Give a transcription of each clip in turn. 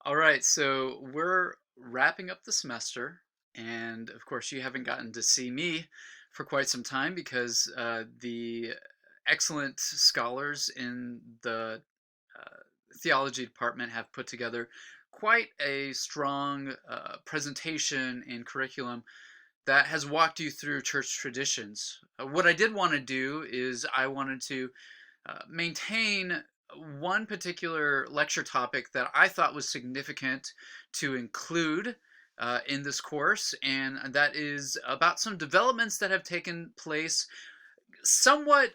All right, so we're wrapping up the semester, and of course, you haven't gotten to see me for quite some time because the excellent scholars in the uh, theology department have put together quite a strong presentation and curriculum that has walked you through church traditions. What I did want to do is I wanted to maintain one particular lecture topic that I thought was significant to include in this course, and that is about some developments that have taken place somewhat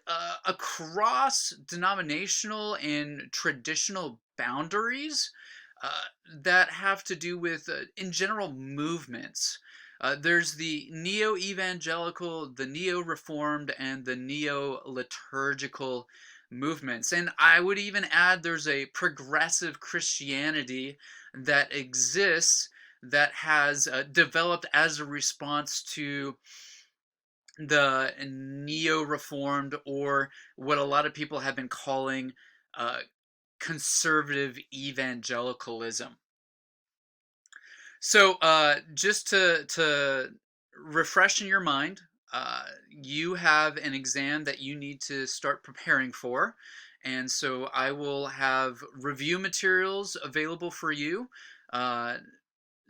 across denominational and traditional boundaries uh, that have to do with, in general, movements. There's the neo-evangelical, the neo-reformed, and the neo-liturgical movements. And I would even add there's a progressive Christianity that exists that has developed as a response to the neo-reformed, or what a lot of people have been calling uh, conservative evangelicalism. So, just to refresh in your mind, you have an exam that you need to start preparing for, and so I will have review materials available for you. Uh,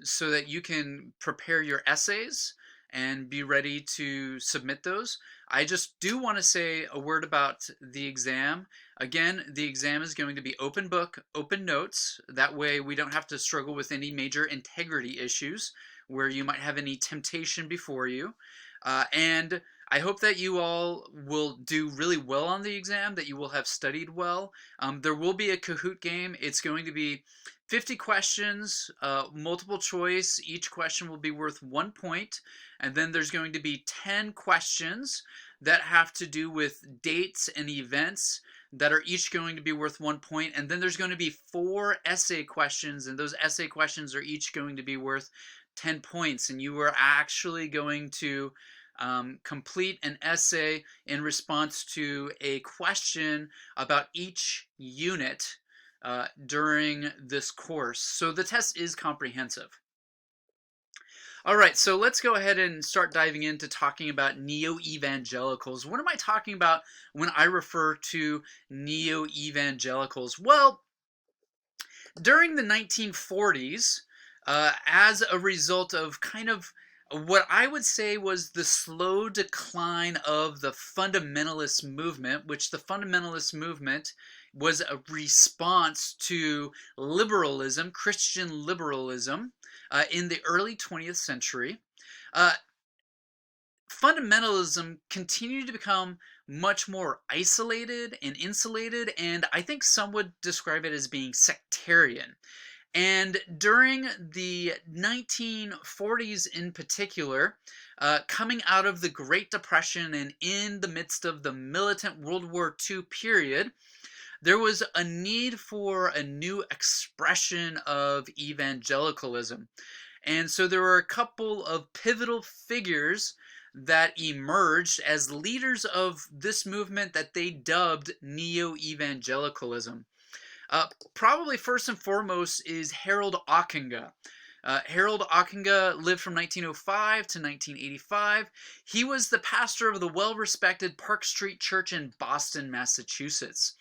so that you can prepare your essays and be ready to submit those. I just do want to say a word about the exam. Again, the exam is going to be open book, open notes. That way we don't have to struggle with any major integrity issues where you might have any temptation before you. And I hope that you all will do really well on the exam, that you will have studied well. There will be a Kahoot game. It's going to be 50 questions, multiple choice. Each question will be worth 1 point. And then there's going to be 10 questions that have to do with dates and events that are each going to be worth 1 point. And then there's going to be 4 essay questions, and those essay questions are each going to be worth 10 points. And you are actually going to complete an essay in response to a question about each unit during this course. So the test is comprehensive. All right, so let's go ahead and start diving into talking about neo-evangelicals. What am I talking about when I refer to neo-evangelicals? Well, during the 1940s, as a result of kind of what I would say was the slow decline of the fundamentalist movement, which the fundamentalist movement was a response to liberalism, Christian liberalism, in the early 20th century. Uh, Fundamentalism continued to become much more isolated and insulated, and I think some would describe it as being sectarian. And during the 1940s in particular, coming out of the Great Depression and in the midst of the militant World War II period, there was a need for a new expression of evangelicalism. And so there were a couple of pivotal figures that emerged as leaders of this movement that they dubbed neo-evangelicalism. Probably first and foremost is Harold Ockenga. Harold Ockenga lived from 1905 to 1985. He was the pastor of the well-respected Park Street Church in Boston, Massachusetts.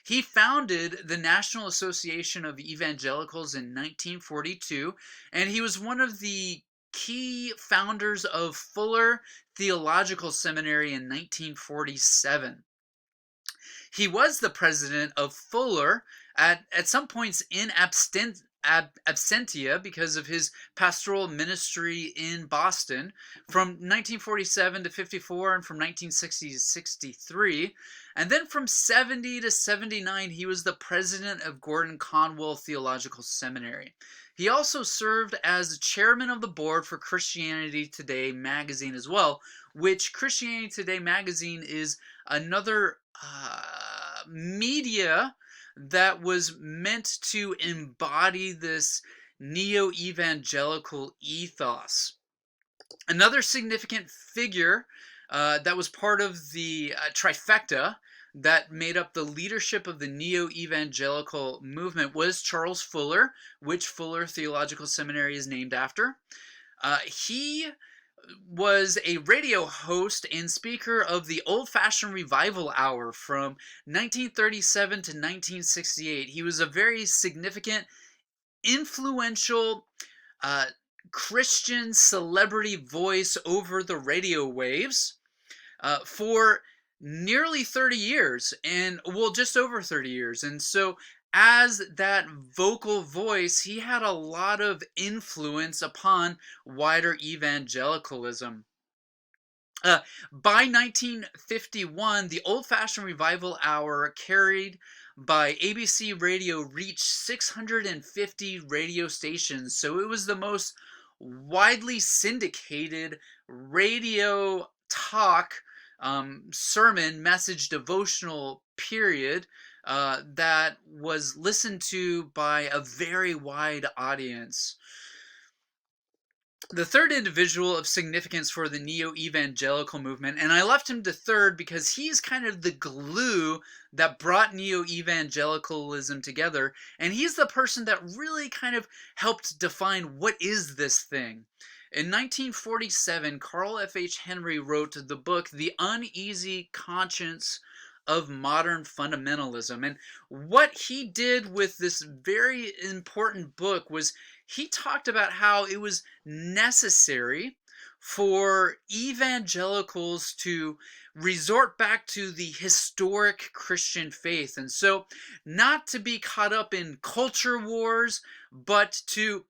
He founded the National Association of Evangelicals in 1942, and he was one of the key founders of Fuller Theological Seminary in 1947. He was the president of Fuller at some points in absentia because of his pastoral ministry in Boston from 1947 to 54 and from 1960 to 63. And then from 70 to 79, he was the president of Gordon Conwell Theological Seminary. He also served as chairman of the board for Christianity Today magazine as well, which Christianity Today magazine is another media that was meant to embody this neo-evangelical ethos. Another significant figure that was part of the trifecta that made up the leadership of the Neo-Evangelical movement was Charles Fuller, which Fuller Theological Seminary is named after. He was a radio host and speaker of the old-fashioned revival hour from 1937 to 1968. He was a very significant, influential Christian celebrity voice over the radio waves for nearly 30 years, and well, just over 30 years. And so as that vocal voice, he had a lot of influence upon wider evangelicalism. By 1951, the old-fashioned revival hour carried by ABC radio reached 650 radio stations. So it was the most widely syndicated radio talk sermon message devotional period that was listened to by a very wide audience. The third individual of significance for the Neo-Evangelical movement, and I left him to third because he's kind of the glue that brought Neo-Evangelicalism together, and he's the person that really kind of helped define what is this thing. In 1947, Carl F. H. Henry wrote the book The Uneasy Conscience of Modern Fundamentalism. And what he did with this very important book was he talked about how it was necessary for evangelicals to resort back to the historic Christian faith. And so not to be caught up in culture wars, but to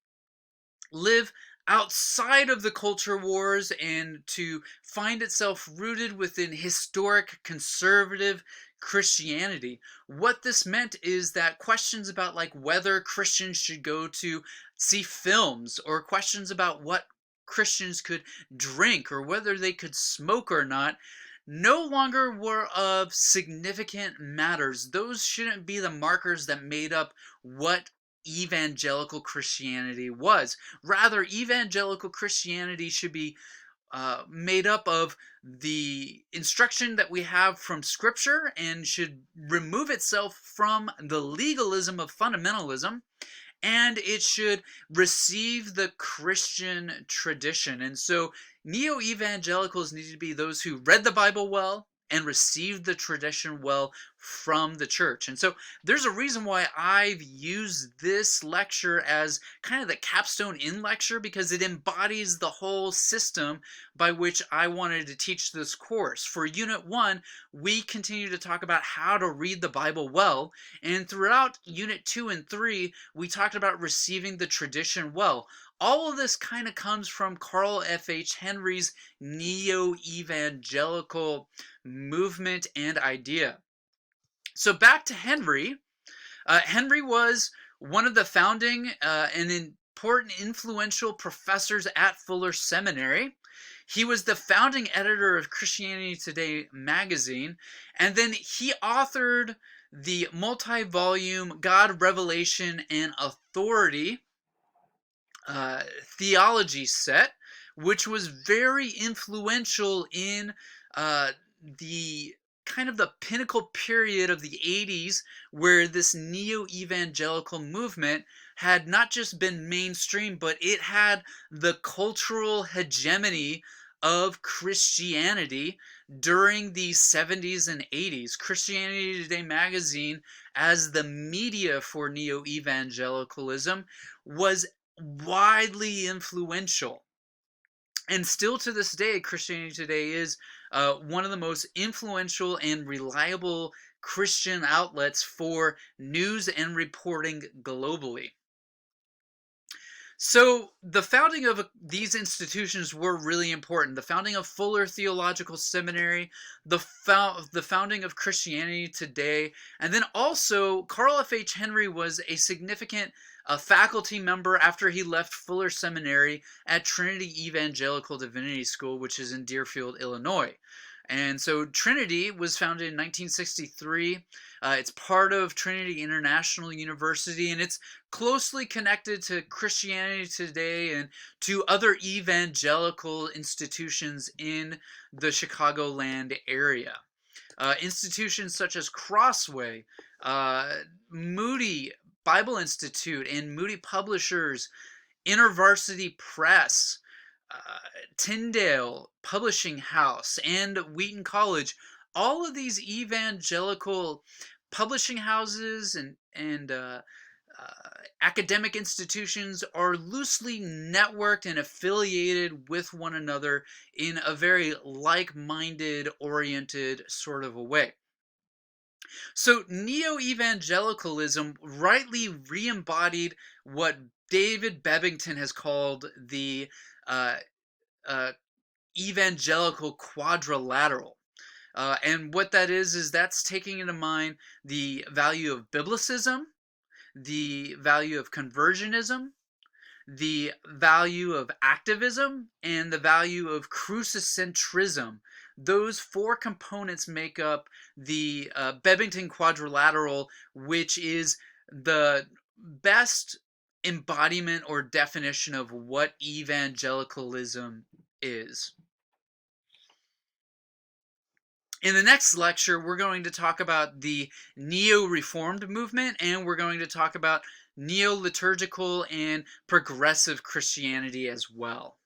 live outside of the culture wars and to find itself rooted within historic conservative Christianity. What this meant is that questions about like whether Christians should go to see films, or questions about what Christians could drink or whether they could smoke or not, no longer were of significant matters. Those shouldn't be the markers that made up what evangelical Christianity was. Rather, evangelical Christianity should be made up of the instruction that we have from Scripture and should remove itself from the legalism of fundamentalism, and it should receive the Christian tradition. And so neo-evangelicals need to be those who read the Bible well and received the tradition well from the church. And so there's a reason why I've used this lecture as kind of the capstone in lecture, because it embodies the whole system by which I wanted to teach this course. For Unit 1, we continue to talk about how to read the Bible well, and throughout Unit 2 and 3, we talked about receiving the tradition well. All of this kind of comes from Carl F. H. Henry's neo-evangelical movement and idea. So back to Henry. Henry was one of the founding and important influential professors at Fuller Seminary. He was the founding editor of Christianity Today magazine, and then he authored the multi-volume God, Revelation, and Authority theology set, which was very influential in the kind of the pinnacle period of the 80s, where this neo-evangelical movement had not just been mainstream, but it had the cultural hegemony of Christianity during the 70s and 80s. Christianity Today magazine, as the media for neo-evangelicalism, was widely influential. And still to this day, Christianity Today is one of the most influential and reliable Christian outlets for news and reporting globally. So the founding of these institutions were really important. The founding of Fuller Theological Seminary, the founding of Christianity Today, and then also Carl F. H. Henry was a significant faculty member after he left Fuller Seminary at Trinity Evangelical Divinity School, which is in Deerfield, Illinois. And so Trinity was founded in 1963. It's part of Trinity International University, and it's closely connected to Christianity Today and to other evangelical institutions in the Chicagoland area. Institutions such as Crossway, Moody Bible Institute, and Moody Publishers, InterVarsity Press, uh, Tyndale Publishing House, and Wheaton College. All of these evangelical publishing houses and academic institutions are loosely networked and affiliated with one another in a very like-minded, oriented sort of a way. So Neo-Evangelicalism rightly re-embodied what David Bebbington has called the uh, uh, evangelical quadrilateral. And what that is that's taking into mind the value of biblicism, the value of conversionism, the value of activism, and the value of crucicentrism. Those four components make up the Bebbington quadrilateral, which is the best embodiment or definition of what evangelicalism is. In the next lecture, we're going to talk about the Neo-Reformed movement, and we're going to talk about Neo-liturgical and progressive Christianity as well.